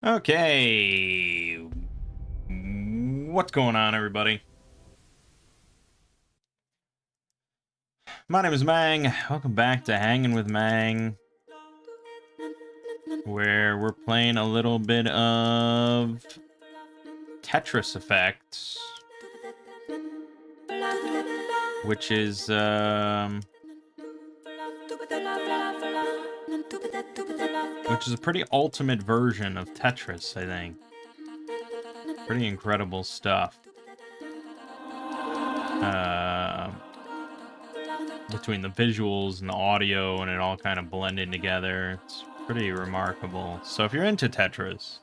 Okay. What's going on, everybody? My name is Mangg. Welcome back to Hanging with Mangg, where we're playing a little bit of Tetris Effect, which is a pretty ultimate version of Tetris, I think. Pretty incredible stuff. Between the visuals and the audio and it all kind of blending together, it's pretty remarkable. So if you're into Tetris,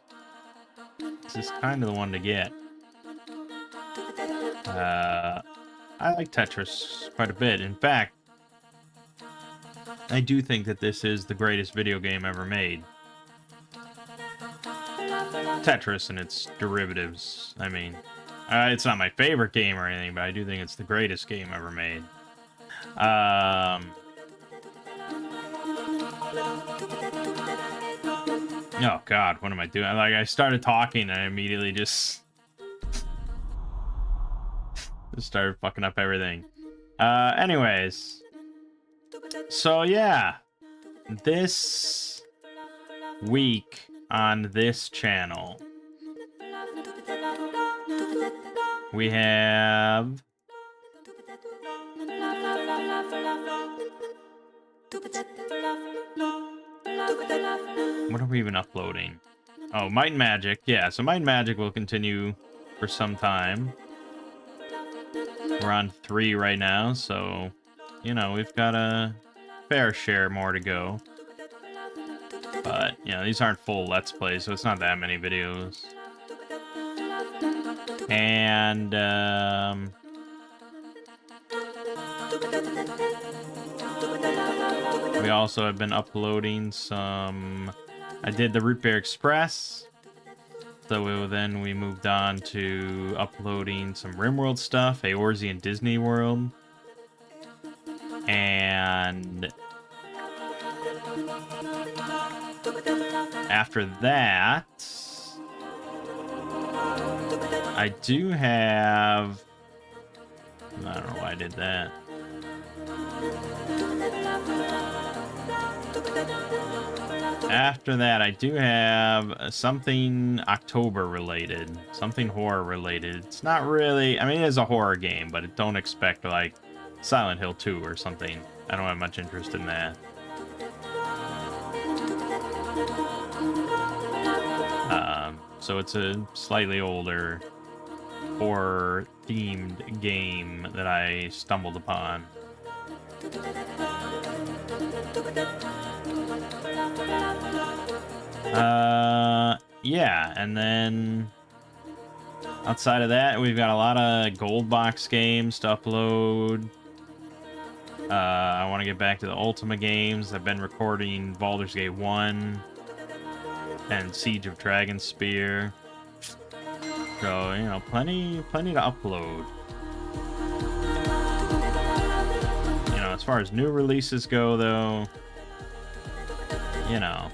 this is kind of the one to get. I like Tetris quite a bit. In fact, I do think that this is the greatest video game ever made. Tetris and its derivatives. I mean, it's not my favorite game or anything, but I do think it's the greatest game ever made. Oh God, what am I doing? Like, I started talking and I immediately just started fucking up everything. Anyways, so yeah, this week on this channel we have what are we even uploading? Oh, Might and Magic. Yeah, so Might and Magic will continue for some time. We're on 3 right now, so, you know, we've got a fair share more to go. But, you know, these aren't full Let's Plays, so it's not that many videos. And, we also have been uploading some... I did the Root Beer Express. So then we moved on to uploading some RimWorld stuff, Eorzean Disney World. And after that, I do have... I don't know why I did that. After that, I do have something October related, something horror related. It's not really, I mean, it is a horror game, but don't expect like Silent Hill 2 or something. I don't have much interest in that. So it's a slightly older horror-themed game that I stumbled upon. Yeah, and then outside of that, we've got a lot of gold box games to upload. I want to get back to the Ultima games. I've been recording Baldur's Gate 1 and Siege of Dragonspear. So, you know, plenty to upload. You know, as far as new releases go, though, you know,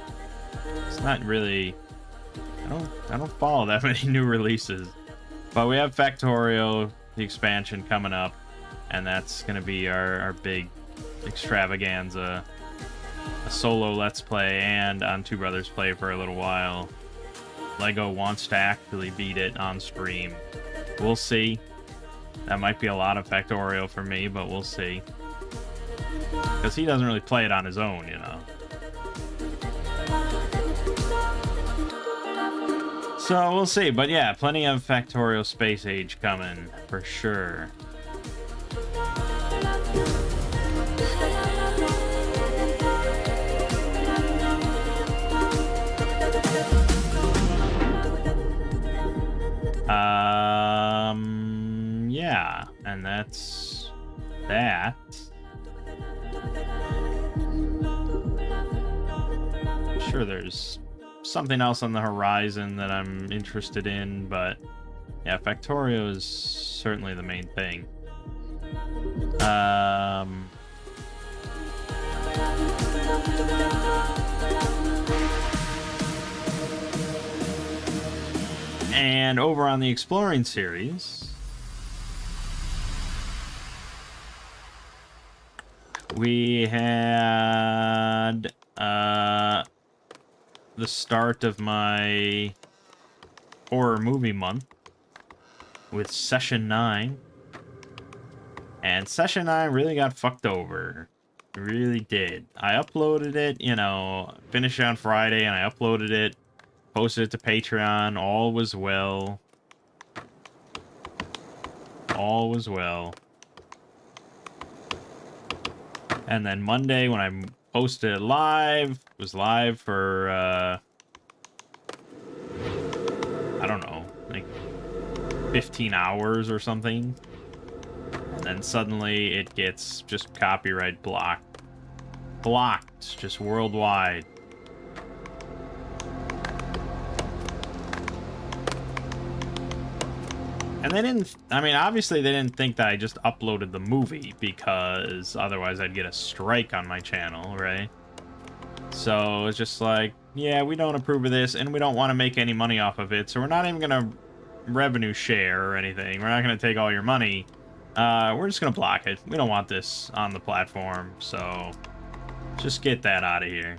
it's not really... I don't follow that many new releases. But we have Factorio, the expansion, coming up. And that's going to be our big extravaganza. A solo Let's Play and on Two Brothers Play for a little while. Lego wants to actually beat it on stream. We'll see. That might be a lot of Factorio for me, but we'll see. Because he doesn't really play it on his own, you know. So we'll see, but yeah, plenty of Factorio Space Age coming, for sure. Yeah, and that's that. I'm sure there's something else on the horizon that I'm interested in, but yeah, Factorio is certainly the main thing. And over on the Exploring series, we had the start of my horror movie month with Session 9. And Session 9 really got fucked over. It really did. I uploaded it, you know, finished it on Friday, and I uploaded it, posted it to Patreon. All was well. All was well. And then Monday, when I posted it live, it was live for, I don't know, like 15 hours or something. And then suddenly it gets just copyright blocked. Blocked, just worldwide. And they didn't, I mean, obviously they didn't think that I just uploaded the movie, because otherwise I'd get a strike on my channel, right? So it's just like, yeah, we don't approve of this, and we don't want to make any money off of it, so we're not even going to revenue share or anything. We're not going to take all your money. We're just going to block it. We don't want this on the platform, so just get that out of here.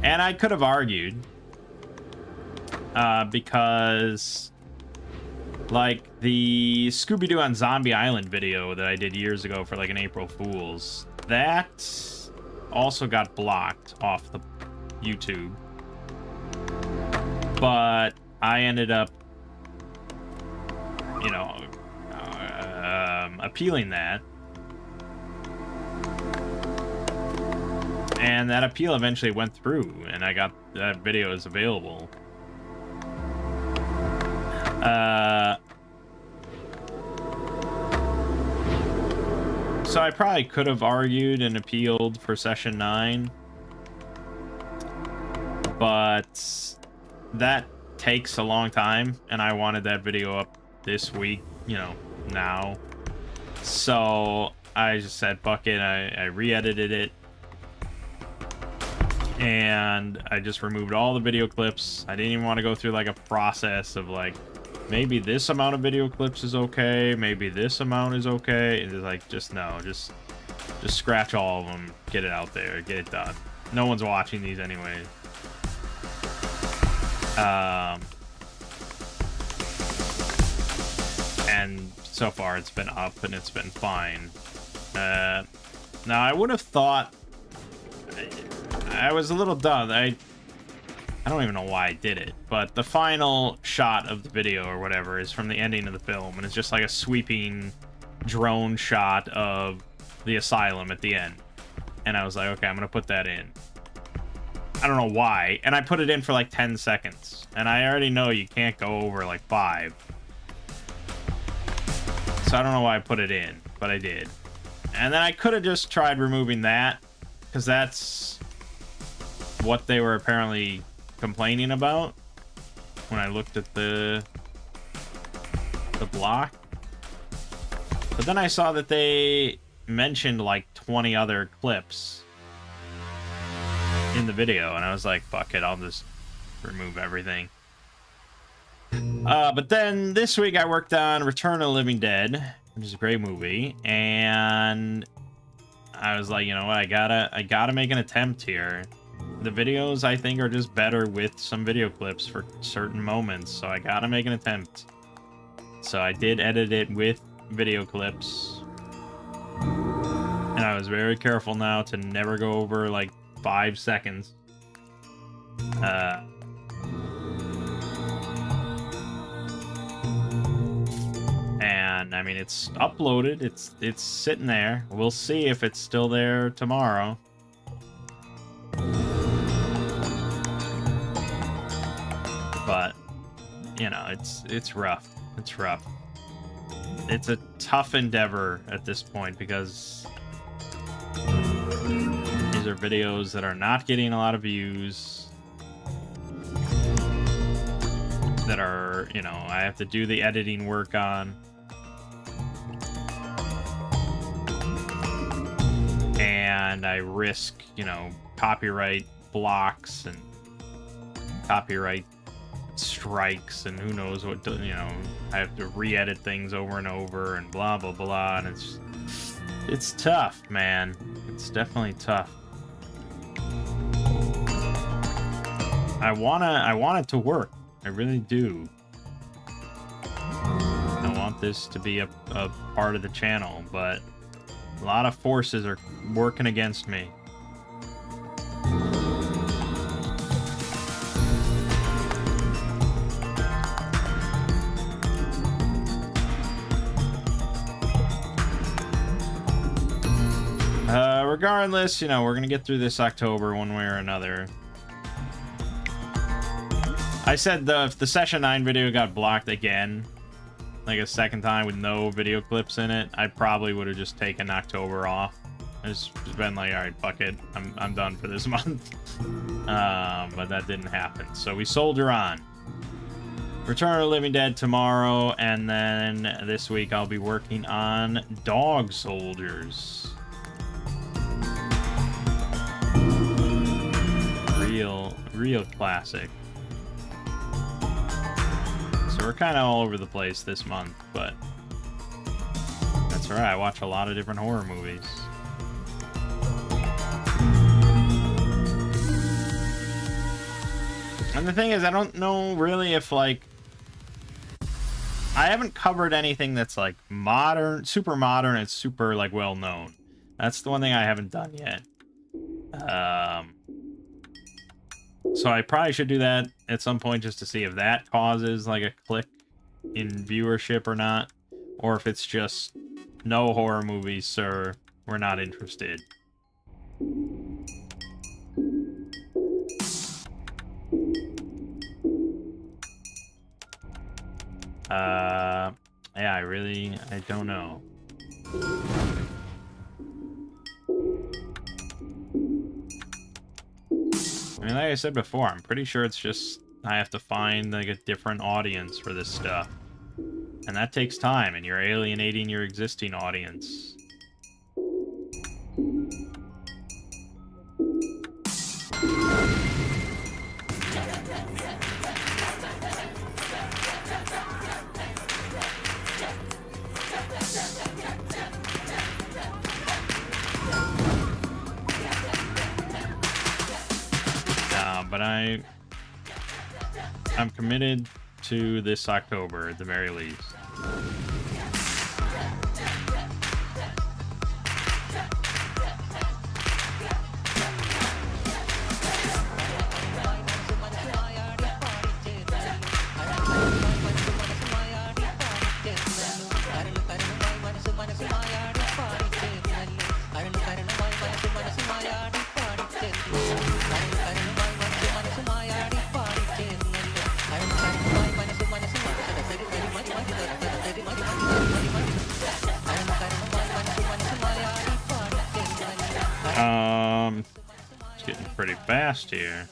And I could have argued, because, like, the Scooby-Doo on Zombie Island video that I did years ago for, like, an April Fool's, that also got blocked off the YouTube. But I ended up, you know, appealing that. And that appeal eventually went through, and I got that video is available. So I probably could have argued and appealed for Session 9, but that takes a long time, and I wanted that video up this week, you know, now. So I just said, fuck it, I re-edited it, and I just removed all the video clips. I didn't even want to go through, like, a process of, like, maybe this amount of video clips is okay, maybe this amount is okay. It's like, just no, just scratch all of them, get it out there, get it done. No one's watching these anyway. And so far it's been up and it's been fine. Now I would have thought, I was a little dumb. I don't even know why I did it, but the final shot of the video or whatever is from the ending of the film, and it's just like a sweeping drone shot of the asylum at the end. And I was like, okay, I'm gonna put that in. I don't know why, and I put it in for like 10 seconds, and I already know you can't go over like 5. So I don't know why I put it in, but I did. And then I could have just tried removing that, because that's what they were apparently complaining about when I looked at the block. But then I saw that they mentioned like 20 other clips in the video, and I was like, fuck it, I'll just remove everything. But then this week I worked on Return of the Living Dead, which is a great movie, and I was like, you know what, I gotta make an attempt here. The videos, I think, are just better with some video clips for certain moments, so I gotta make an attempt. So I did edit it with video clips, and I was very careful now to never go over like 5 seconds. And I mean, it's uploaded, it's sitting there. We'll see if it's still there tomorrow. But, you know, it's rough. It's rough. It's a tough endeavor at this point, because these are videos that are not getting a lot of views, that are, you know, I have to do the editing work on. And I risk, you know, copyright blocks and copyright strikes and who knows what, you know, I have to re-edit things over and over and blah, blah, blah. And it's tough, man. It's definitely tough. I want it to work. I really do. I want this to be a part of the channel, but a lot of forces are working against me. Regardless, you know, we're gonna get through this October one way or another. I said if the Session 9 video got blocked again, like a second time with no video clips in it, I probably would have just taken October off. It's just been like, all right, fuck it, I'm done for this month. But that didn't happen, so we soldier on. Return of the Living Dead tomorrow, and then this week I'll be working on Dog Soldiers. Real classic. So we're kind of all over the place this month, but that's all right. I watch a lot of different horror movies. And the thing is, I don't know really if, like, I haven't covered anything that's like modern, super modern, and super like well known. That's the one thing I haven't done yet. So I probably should do that at some point just to see if that causes like a click in viewership or not, or if it's just no horror movies, sir, we're not interested. Yeah, I don't know. I mean, like I said before, I'm pretty sure it's just I have to find like a different audience for this stuff. And that takes time, and you're alienating your existing audience. But I'm committed to this October at the very least. It's getting pretty fast here.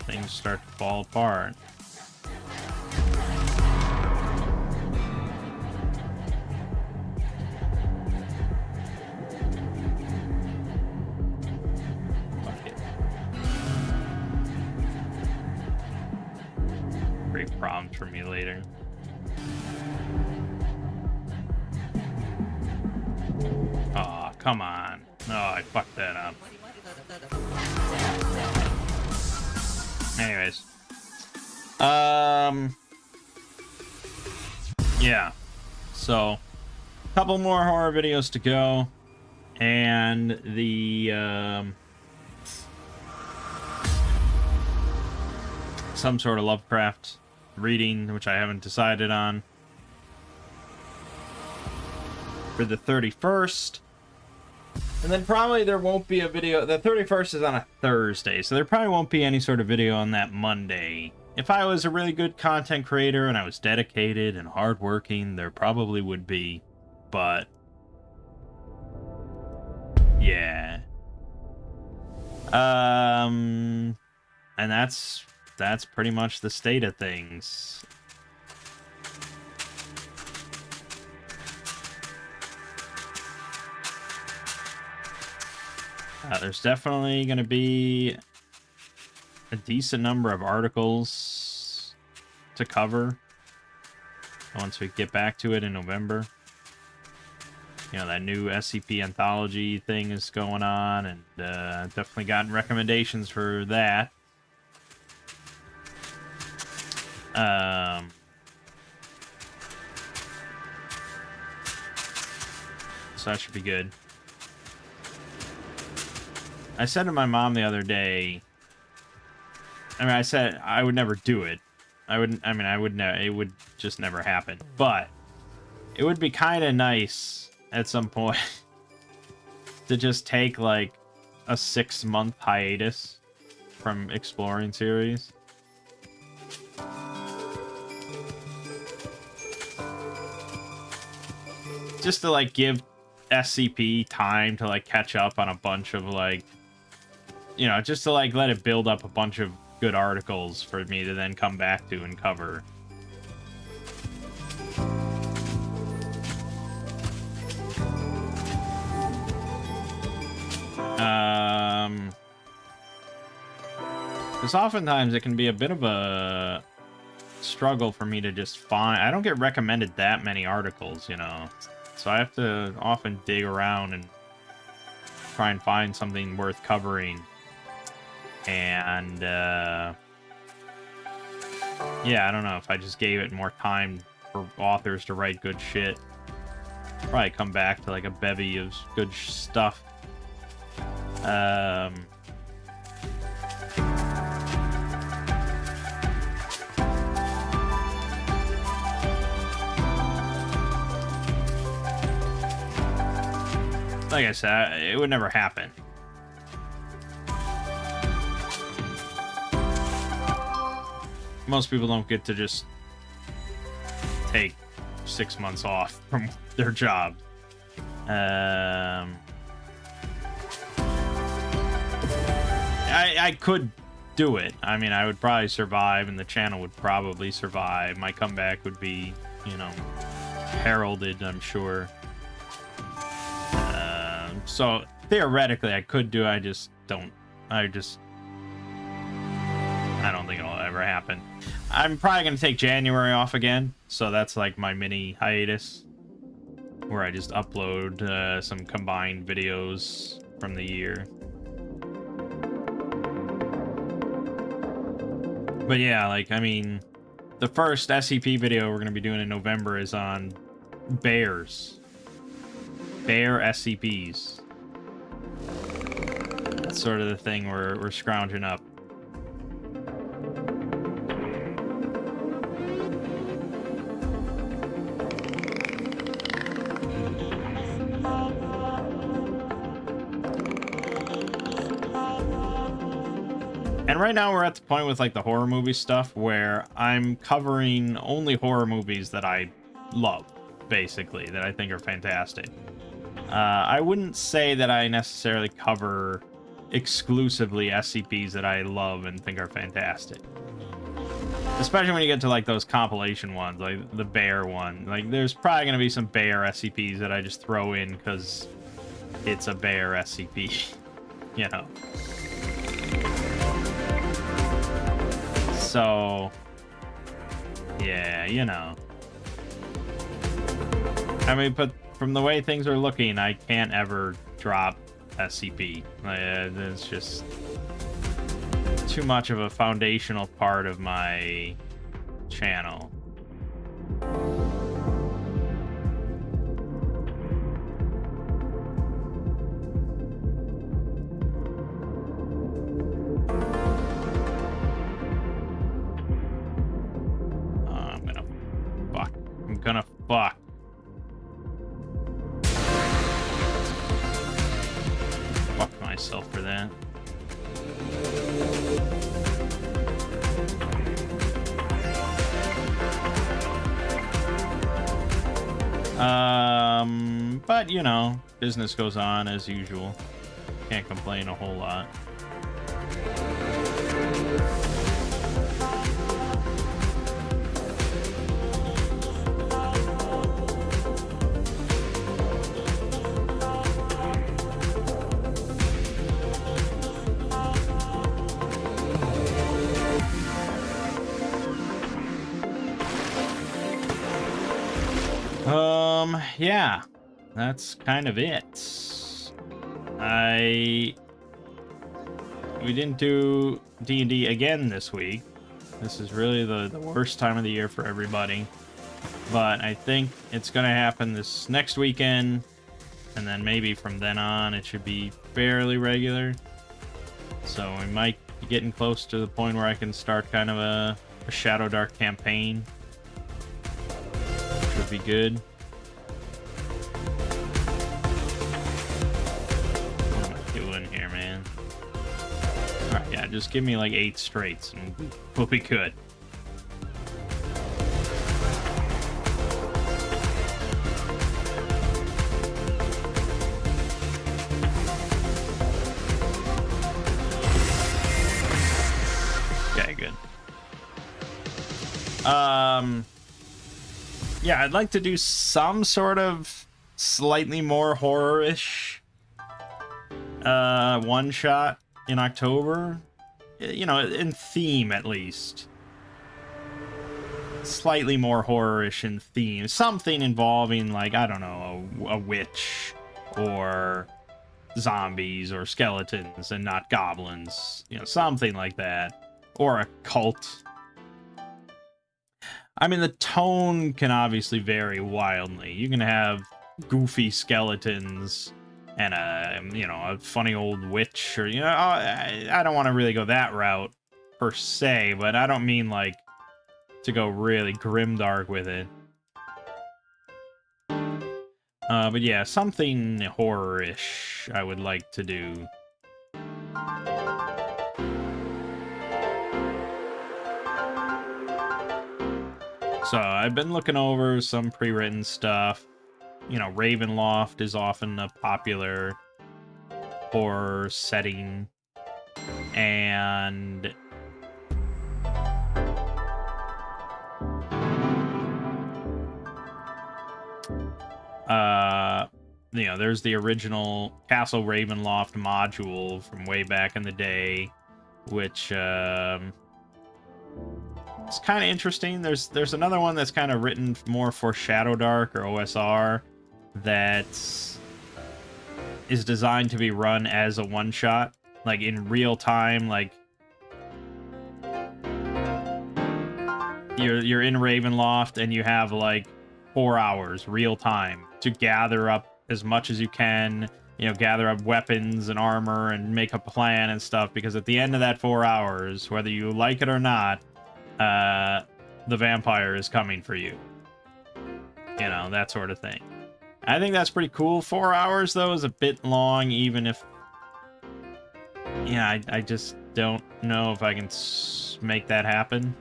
Things start to fall apart. Fuck it. Great problems for me later. Aw, come on. No, I fucked that up. Anyways, yeah, so a couple more horror videos to go, and the some sort of Lovecraft reading, which I haven't decided on, for the 31st. And then probably there won't be a video. The 31st is on a Thursday, so there probably won't be any sort of video on that Monday. if I was a really good content creator and I was dedicated and hardworking, there probably would be. But yeah. And that's pretty much the state of things. There's definitely going to be a decent number of articles to cover once we get back to it in November. You know, that new SCP anthology thing is going on, and definitely gotten recommendations for that. So that should be good. I said to my mom the other day, I said I would never do it. I would never, it would just never happen. But it would be kind of nice at some point to just take like a 6-month hiatus from exploring series. Just to like give SCP time to like catch up on a bunch of like, you know, just to like let it build up a bunch of good articles for me to then come back to and cover. Because oftentimes it can be a bit of a struggle for me to just find. I don't get recommended that many articles, you know, so I have to often dig around and try and find something worth covering. And yeah, I don't know, if I just gave it more time for authors to write good shit, probably come back to like a bevy of good stuff. Like I said, it would never happen. Most people don't get to just take 6 months off from their job. I could do it. I mean, I would probably survive, and the channel would probably survive. My comeback would be, you know, heralded, I'm sure. So theoretically, I could do it. I just don't. I don't think it'll ever happen. I'm probably going to take January off again, so that's like my mini hiatus, where I just upload some combined videos from the year. But yeah, like, I mean, the first SCP video we're going to be doing in November is on bears. Bear SCPs. That's sort of the thing we're scrounging up. And right now we're at the point with like the horror movie stuff where I'm covering only horror movies that I love, basically, that I think are fantastic. I wouldn't say that I necessarily cover exclusively SCPs that I love and think are fantastic. Especially when you get to like those compilation ones, like the bear one. Like there's probably going to be some bear SCPs that I just throw in because it's a bear SCP, you know. So, yeah, you know. I mean, but from the way things are looking, I can't ever drop SCP. It's just too much of a foundational part of my channel. I'm gonna fuck. Fuck myself for that. But, you know, business goes on as usual. Can't complain a whole lot. Yeah, that's kind of it. We didn't do D&D again this week. This is really the worst time of the year for everybody. But I think it's going to happen this next weekend, and then maybe from then on it should be fairly regular. So we might be getting close to the point where I can start kind of a Shadow Dark campaign. Should be good. What am I doing here, man? Alright, yeah, just give me like 8 straights and we'll be good. Okay, good. Yeah, I'd like to do some sort of slightly more horror-ish one-shot in October. You know, in theme, at least. Slightly more horror-ish in theme. Something involving, like, I don't know, a witch, or zombies, or skeletons, and not goblins. You know, something like that. Or a cult. I mean, the tone can obviously vary wildly. You can have goofy skeletons and a funny old witch, or, I don't want to really go that route per se, but I don't mean like to go really grimdark with it. But yeah, something horror-ish I would like to do. So I've been looking over some pre-written stuff. You know, Ravenloft is often a popular horror setting. And there's the original Castle Ravenloft module from way back in the day, which it's kind of interesting. There's another one that's kind of written more for Shadow Dark or OSR that is designed to be run as a one-shot, like in real time. Like you're in Ravenloft and you have like 4 hours real time to gather up as much as you can. You know, gather up weapons and armor and make a plan and stuff, because at the end of that 4 hours, whether you like it or not, the vampire is coming for you. You know, that sort of thing. I think that's pretty cool. 4 hours, though, is a bit long, even if... Yeah, I just don't know if I can make that happen.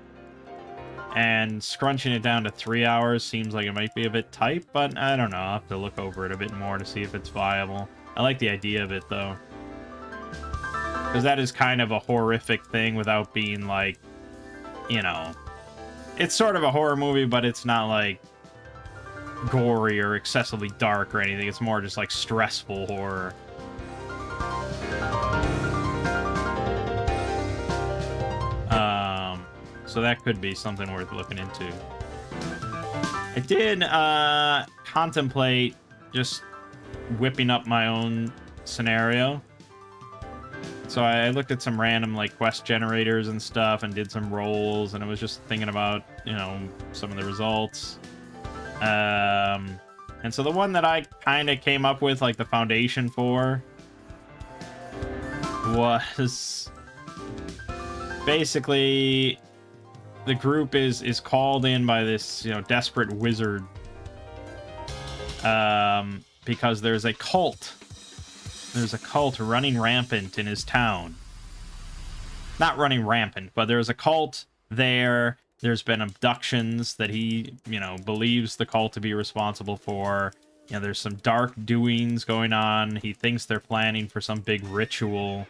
And scrunching it down to 3 hours seems like it might be a bit tight, but I don't know. I'll have to look over it a bit more to see if it's viable. I like the idea of it, though. Because that is kind of a horrific thing without being, like, you know... It's sort of a horror movie, but it's not, like, gory or excessively dark or anything. It's more just, like, stressful horror. So that could be something worth looking into. I did contemplate just whipping up my own scenario. So I looked at some random like quest generators and stuff and did some rolls, and I was just thinking about, you know, some of the results. And so the one that I kind of came up with, like the foundation for, was basically the group is called in by this, you know, desperate wizard, because there's a cult running rampant in his town. Not running rampant, but there's a cult there There's been abductions that he, believes the cult to be responsible for. There's some dark doings going on. He thinks they're planning for some big ritual.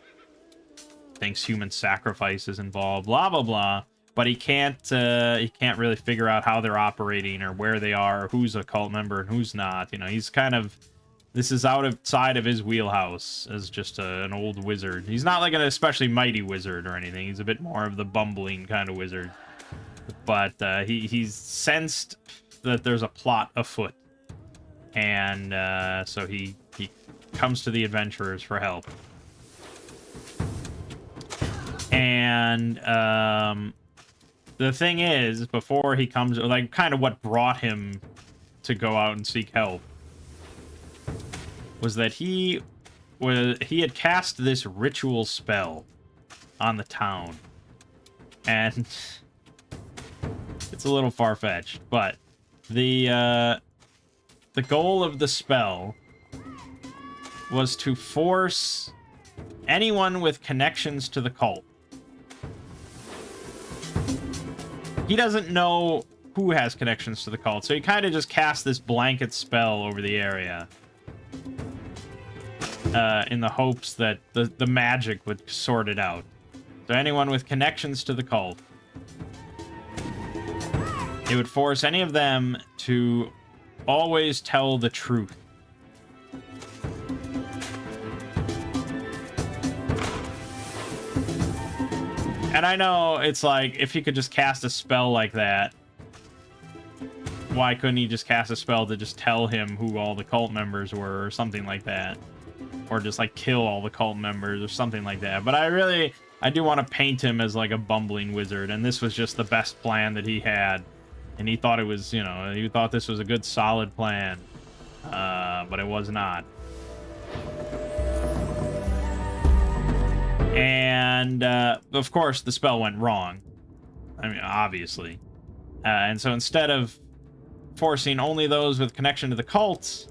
Thinks human sacrifice is involved. Blah blah blah. But he can't really figure out how they're operating or where they are, or who's a cult member and who's not. He's kind of, this is outside of his wheelhouse as just an old wizard. He's not like an especially mighty wizard or anything. He's a bit more of the bumbling kind of wizard. But he's sensed that there's a plot afoot, and so he comes to the adventurers for help. And the thing is, before he comes, like, kind of what brought him to go out and seek help was that he had cast this ritual spell on the town, and it's a little far-fetched, but the goal of the spell was to force anyone with connections to the cult. He doesn't know who has connections to the cult, so he kind of just cast this blanket spell over the area in the hopes that the magic would sort it out. So anyone with connections to the cult, it would force any of them to always tell the truth. And I know it's like, if he could just cast a spell like that, why couldn't he just cast a spell to just tell him who all the cult members were or something like that? Or just, like, kill all the cult members or something like that. But I do want to paint him as, like, a bumbling wizard, and this was just the best plan that he had. And he thought it was, he thought this was a good, solid plan. But it was not. And, of course, the spell went wrong. I mean, obviously. And so instead of forcing only those with connection to the cults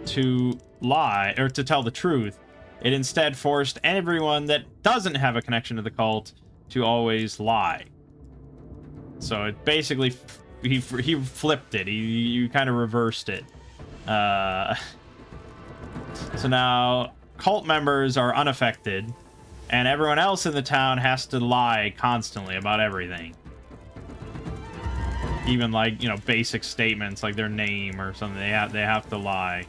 to lie, or to tell the truth, it instead forced everyone that doesn't have a connection to the cult to always lie. So it basically, he flipped it. You kind of reversed it. So now cult members are unaffected, and everyone else in the town has to lie constantly about everything. Even, like, basic statements like their name or something, they have to lie.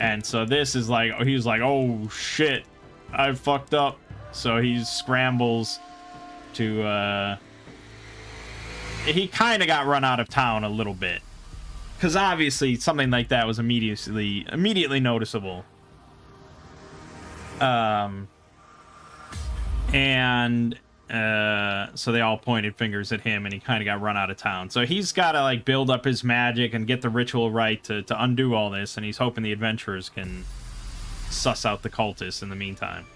And so this is like, he's like, oh shit, I fucked up. So he scrambles to he kind of got run out of town a little bit, because obviously something like that was immediately noticeable. So they all pointed fingers at him, and he kind of got run out of town. So he's got to, like, build up his magic and get the ritual right to undo all this, and he's hoping the adventurers can suss out the cultists in the meantime.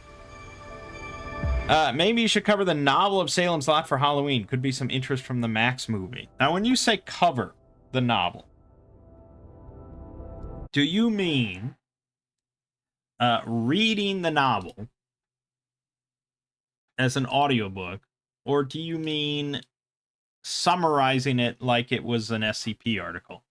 Maybe you should cover the novel of Salem's Lot for Halloween. Could be some interest from the Max movie. Now, when you say cover the novel, do you mean reading the novel as an audiobook, or do you mean summarizing it like it was an SCP article?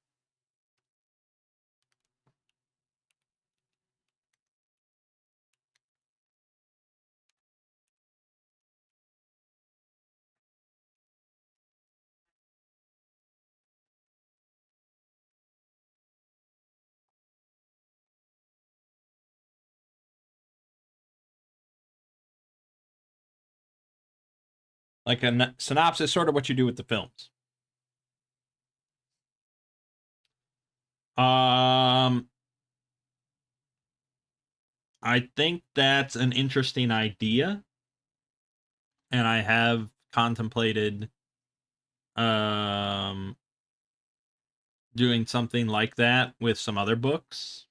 Like a synopsis, sort of what you do with the films. I think that's an interesting idea, and I have contemplated doing something like that with some other books.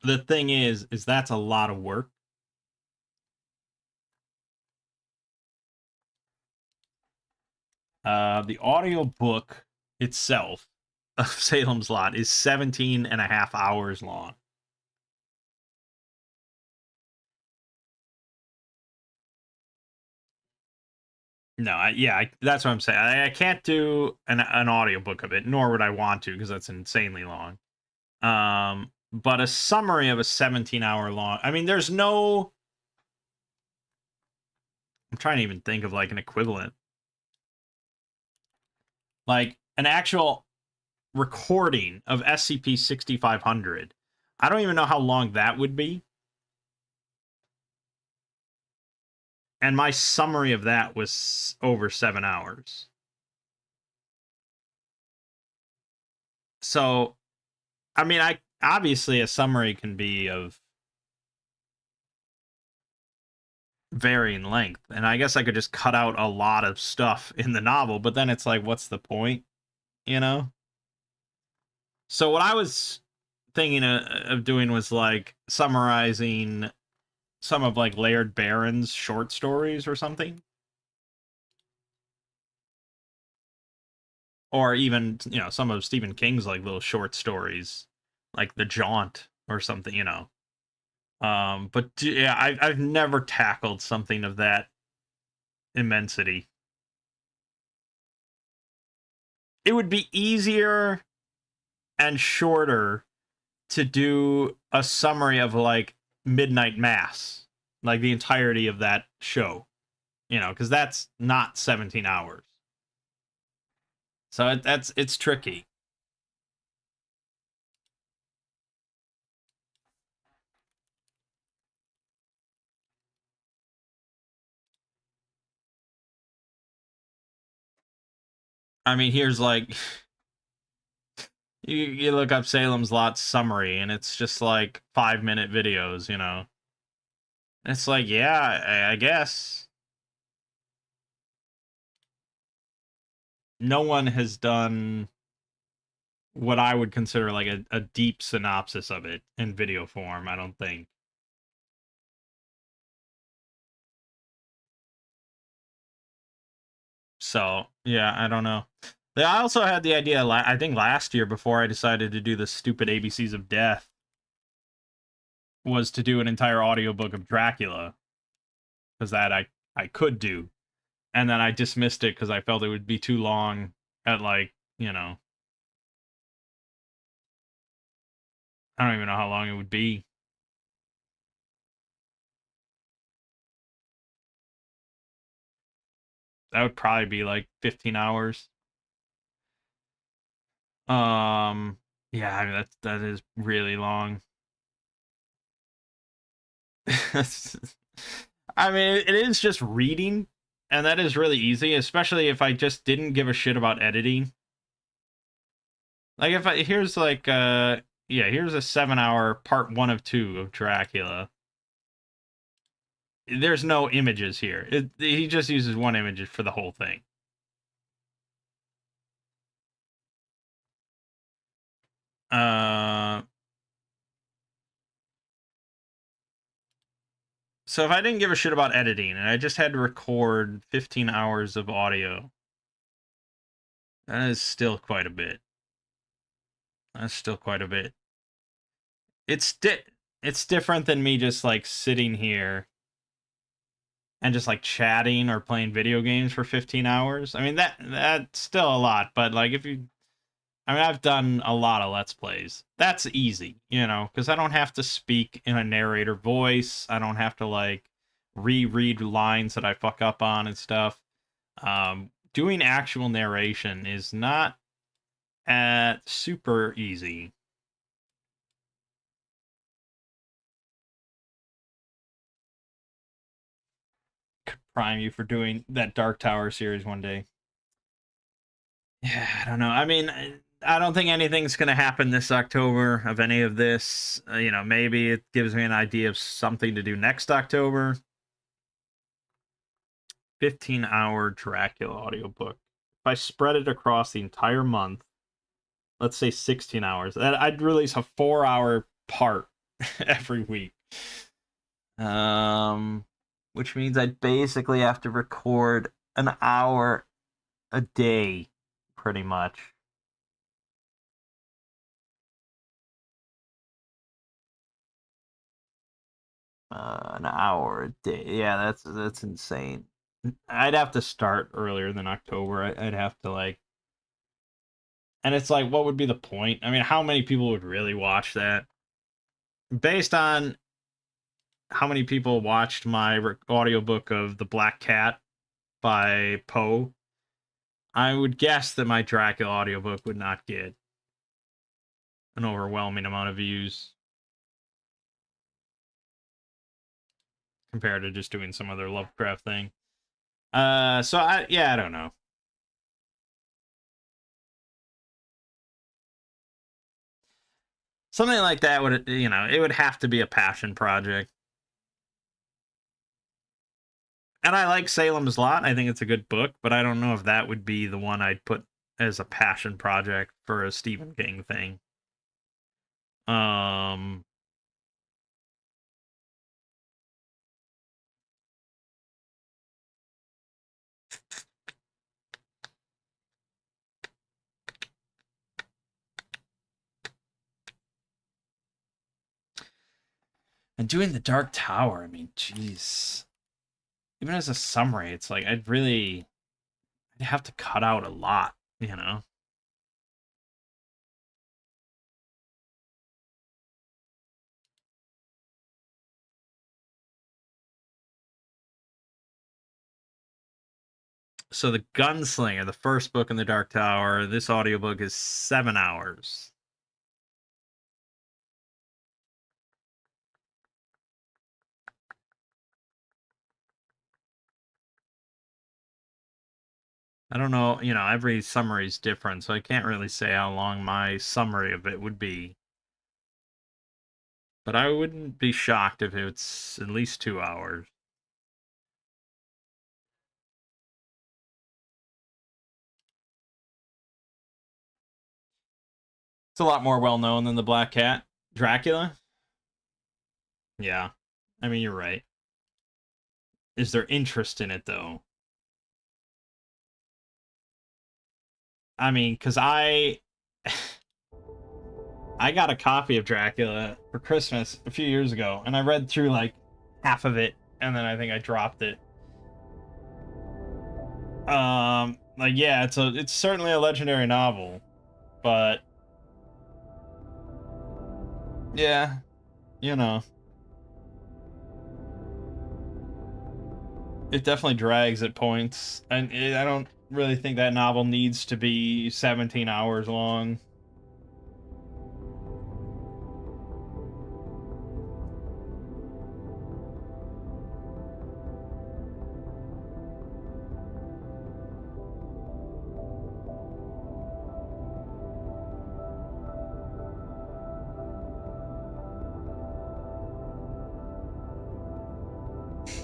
The thing is that's a lot of work. The audiobook itself of Salem's Lot is 17 and a half hours long. No, that's what I'm saying. I can't do an audiobook of it, nor would I want to because that's insanely long. But a summary of a 17-hour long. I mean, there's no. I'm trying to even think of like an equivalent, like an actual recording of SCP-6500. I don't even know how long that would be. And my summary of that was over 7 hours. So, I mean, I obviously a summary can be of varying length, and I guess I could just cut out a lot of stuff in the novel, but then it's like, what's the point, you know? So what I was thinking of doing was like summarizing some of like Laird Barron's short stories or something, or even some of Stephen King's like little short stories, like The Jaunt or something, But yeah, I've never tackled something of that immensity. It would be easier and shorter to do a summary of like Midnight Mass, like the entirety of that show, because that's not 17 hours. So it's tricky. I mean, here's like you look up Salem's Lot summary, and it's just like 5-minute videos. It's like, yeah, I guess no one has done what I would consider like a deep synopsis of it in video form, I don't think. So, yeah, I don't know. I also had the idea, I think last year, before I decided to do the stupid ABCs of Death, was to do an entire audiobook of Dracula, because that I could do. And then I dismissed it because I felt it would be too long at like, I don't even know how long it would be. That would probably be like 15 hours. Um, yeah, I mean, that is really long. I mean, it is just reading, and that is really easy, especially if I just didn't give a shit about editing. Like if I here's like yeah, here's a 7-hour part 1 of 2 of Dracula. There's no images here. He just uses one image for the whole thing. Uh so if I didn't give a shit about editing and I just had to record 15 hours of audio, that is still quite a bit. That's still quite a bit. It's different than me just like sitting here and just like chatting or playing video games for 15 hours. I mean that's still a lot, but like I've done a lot of let's plays. That's easy, because I don't have to speak in a narrator voice. I don't have to like reread lines that I fuck up on and stuff. Doing actual narration is not super easy. Could prime you for doing that Dark Tower series one day. Yeah, I don't know. I mean, I don't think anything's going to happen this October of any of this. Maybe it gives me an idea of something to do next October. 15-hour Dracula audiobook. If I spread it across the entire month, let's say 16 hours, I'd release a 4-hour part every week. Which means I'd basically have to record an hour a day, pretty much. An hour a day. Yeah, that's insane. I'd have to start earlier than October. I'd have to like, and it's like, what would be the point? I mean, how many people would really watch that? Based on how many people watched my audiobook of The Black Cat by Poe, I would guess that my Dracula audiobook would not get an overwhelming amount of views compared to just doing some other Lovecraft thing. So I don't know. Something like that would, it would have to be a passion project. And I like Salem's Lot. I think it's a good book, but I don't know if that would be the one I'd put as a passion project for a Stephen King thing. Um, and doing The Dark Tower, I mean, jeez. Even as a summary, it's like I'd have to cut out a lot, you know? So the Gunslinger, the first book in the Dark Tower, this audiobook is 7 hours. I don't know, every summary is different, so I can't really say how long my summary of it would be. But I wouldn't be shocked if it's at least 2 hours. It's a lot more well known than the Black Cat. Dracula? Yeah. I mean, you're right. Is there interest in it, though? I mean, because I got a copy of Dracula for Christmas a few years ago, and I read through like half of it, and then I think I dropped it. Like yeah, it's certainly a legendary novel, but yeah, it definitely drags at points, and I don't really think that novel needs to be 17 hours long.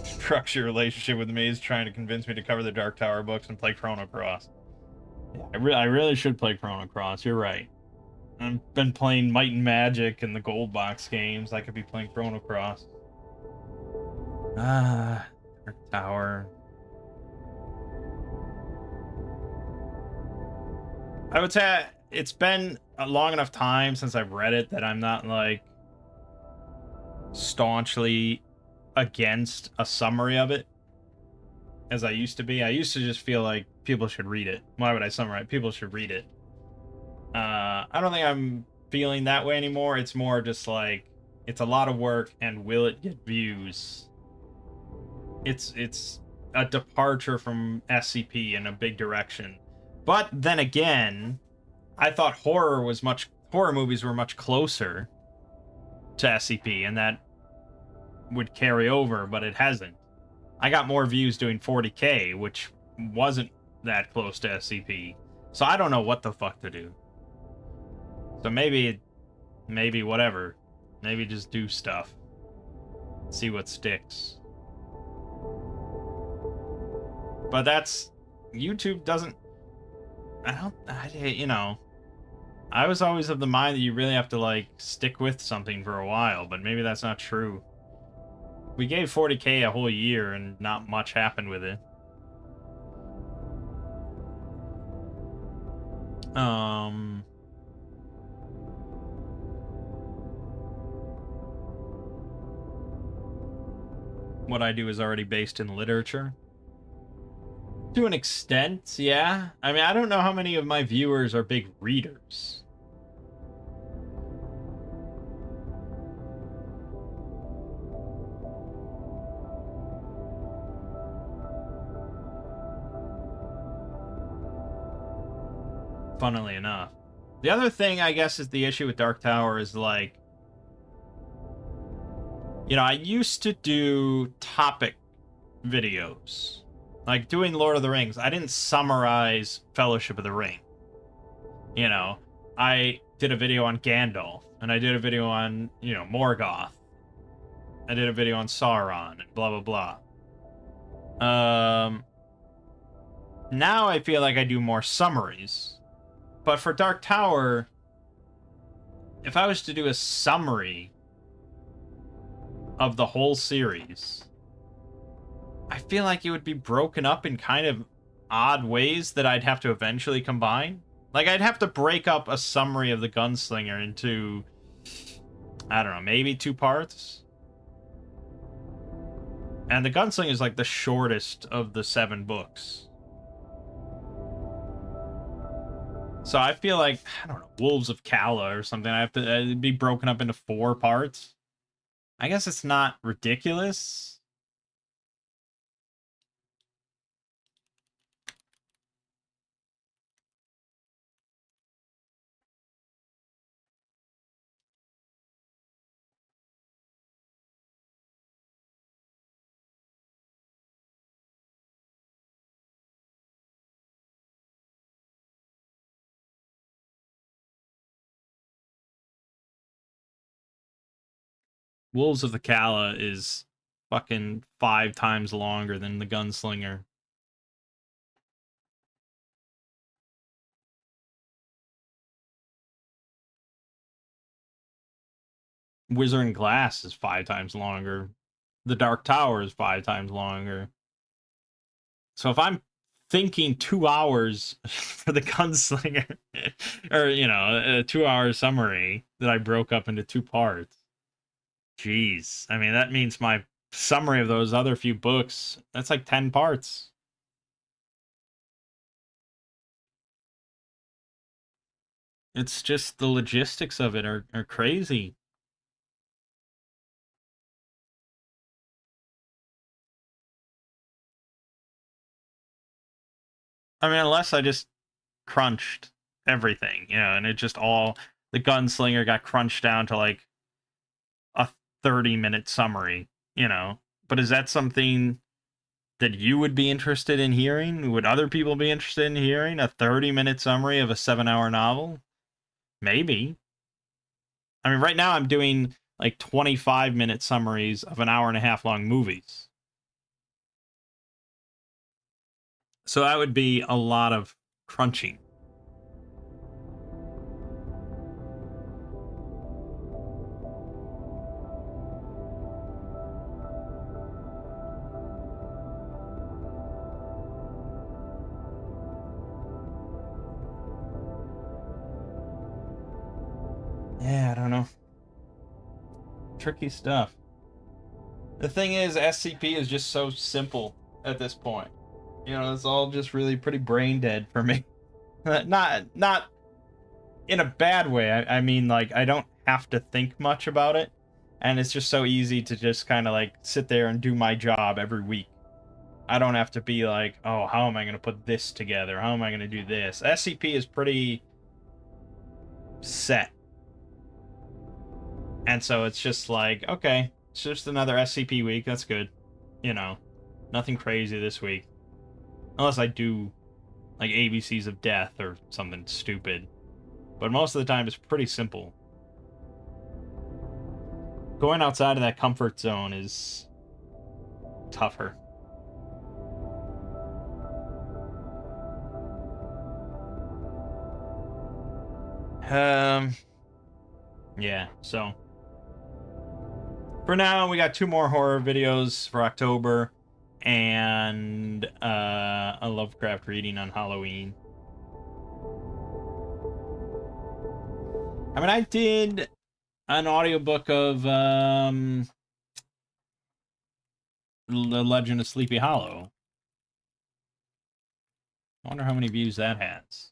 Structure relationship with me is trying to convince me to cover the Dark Tower books and play Chrono Cross. Yeah, I really should play Chrono Cross. You're right. I've been playing Might and Magic and the Gold Box games. I could be playing Chrono Cross. Dark Tower. I would say it's been a long enough time since I've read it that I'm not like staunchly against a summary of it as I used to be. I used to just feel like people should read it. Why would I summarize? People should read it. I don't think I'm feeling that way anymore. It's more just like it's a lot of work, and will it get views? It's a departure from SCP in a big direction. But then again, I thought horror movies were much closer to SCP, and that would carry over, but it hasn't. I got more views doing 40K, which wasn't that close to SCP. So I don't know what the fuck to do. So maybe whatever. Maybe just do stuff. See what sticks. But YouTube doesn't, I was always of the mind that you really have to, like, stick with something for a while, but maybe that's not true. We gave 40K a whole year and not much happened with it. What I do is already based in literature. To an extent, yeah. I mean, I don't know how many of my viewers are big readers. Funnily enough. The other thing, I guess, is the issue with Dark Tower is, like, you know, I used to do topic videos. Like, doing Lord of the Rings, I didn't summarize Fellowship of the Ring. You know, I did a video on Gandalf, and I did a video on, you know, Morgoth. I did a video on Sauron, and blah, blah, blah. Now I feel like I do more summaries. But for Dark Tower, if I was to do a summary of the whole series, I feel like it would be broken up in kind of odd ways that I'd have to eventually combine. Like, I'd have to break up a summary of the Gunslinger into, I don't know, maybe 2 parts. And the Gunslinger is like the shortest of the 7 books. So I feel like, I don't know, Wolves of Kala or something. I have to it'd be broken up into 4 parts. I guess it's not ridiculous. Wolves of the Kala is fucking 5 times longer than the Gunslinger. Wizard and Glass is 5 times longer. The Dark Tower is 5 times longer. So if I'm thinking 2 hours for the Gunslinger, or, you know, a 2-hour summary that I broke up into 2 parts, jeez. I mean, that means my summary of those other few books, that's like 10 parts. It's just the logistics of it are crazy. I mean, unless I just crunched everything, you know, and it just all, the Gunslinger got crunched down to like a 30-minute summary, you know. But is that something that you would be interested in hearing? Would other people be interested in hearing a 30-minute summary of a 7-hour novel? Maybe. I mean, right now I'm doing like 25-minute summaries of an hour and a half long movies. So that would be a lot of crunching. Yeah, I don't know. Tricky stuff. The thing is, SCP is just so simple at this point. You know, it's all just really pretty brain dead for me. not in a bad way. I mean, like, I don't have to think much about it, and it's just so easy to just kind of like sit there and do my job every week. I don't have to be like, oh, how am I going to put this together? How am I going to do this? SCP is pretty set. And so it's just like, okay, it's just another SCP week. That's good. You know, nothing crazy this week. Unless I do, like, ABCs of Death or something stupid. But most of the time, it's pretty simple. Going outside of that comfort zone is tougher. Yeah, so for now, we got 2 more horror videos for October, and a Lovecraft reading on Halloween. I mean, I did an audiobook of The Legend of Sleepy Hollow. I wonder how many views that has.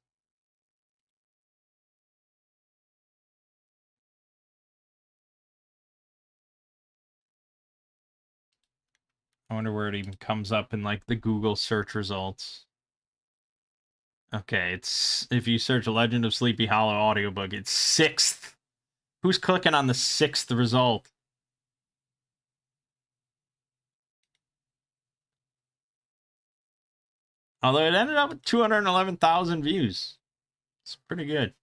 I wonder where it even comes up in, like, the Google search results. Okay, it's... If you search Legend of Sleepy Hollow audiobook, it's 6th. Who's clicking on the 6th result? Although it ended up with 211,000 views. It's pretty good.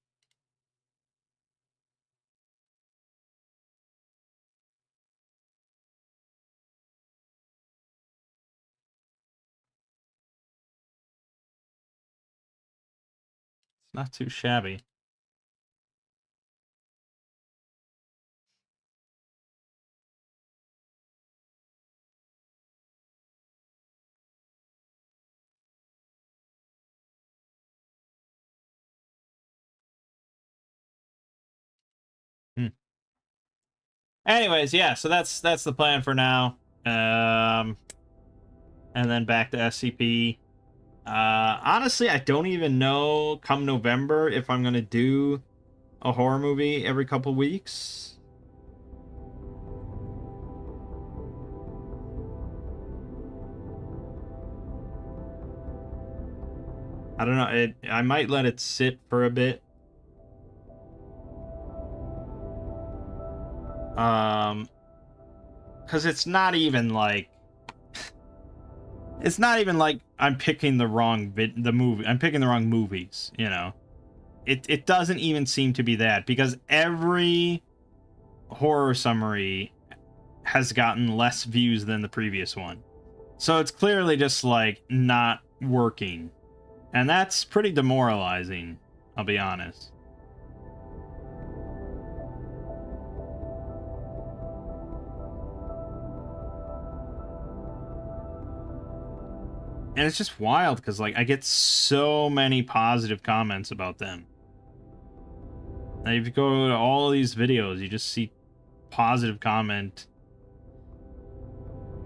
It's not too shabby. Anyways, yeah, so that's the plan for now. And then back to SCP. Honestly, I don't even know come November if I'm gonna do a horror movie every couple weeks. I don't know. I might let it sit for a bit. Because it's not even like I'm picking the wrong movie. I'm picking the wrong movies. You know, it doesn't even seem to be that, because every horror summary has gotten less views than the previous one. So it's clearly just like not working. And that's pretty demoralizing, I'll be honest. And it's just wild because, like, I get so many positive comments about them. And if you go to all these videos, you just see positive comment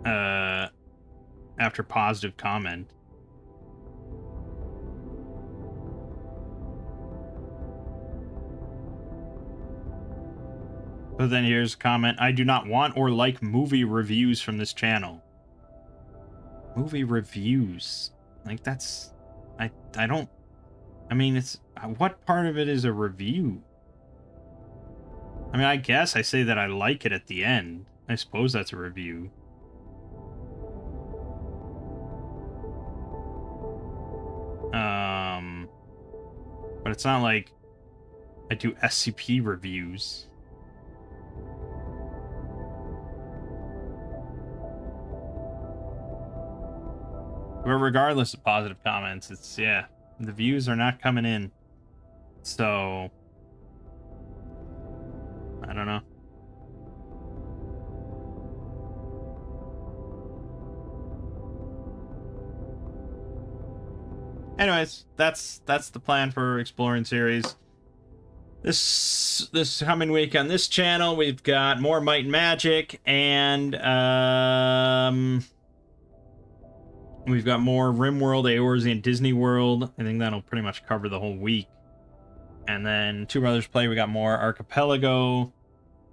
after positive comment. But then here's a comment: I do not want or like movie reviews from this channel. Movie reviews? Like, that's... I don't... I mean, it's... What part of it is a review? I mean, I guess I say that I like it at the end. I suppose that's a review. But it's not like I do SCP reviews. But regardless of positive comments, it's, yeah, the views are not coming in. So, I don't know. Anyways, that's the plan for Exploring series. This coming week on this channel, we've got more Might and Magic, and we've got more RimWorld, Eorzean, and Disney World. I think that'll pretty much cover the whole week. And then Two Brothers Play, we got more Archipelago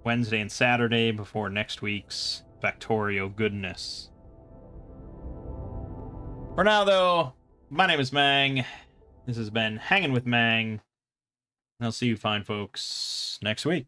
Wednesday and Saturday before next week's Factorio goodness. For now, though, my name is Mangg. This has been Hanging with Mangg. And I'll see you fine folks next week.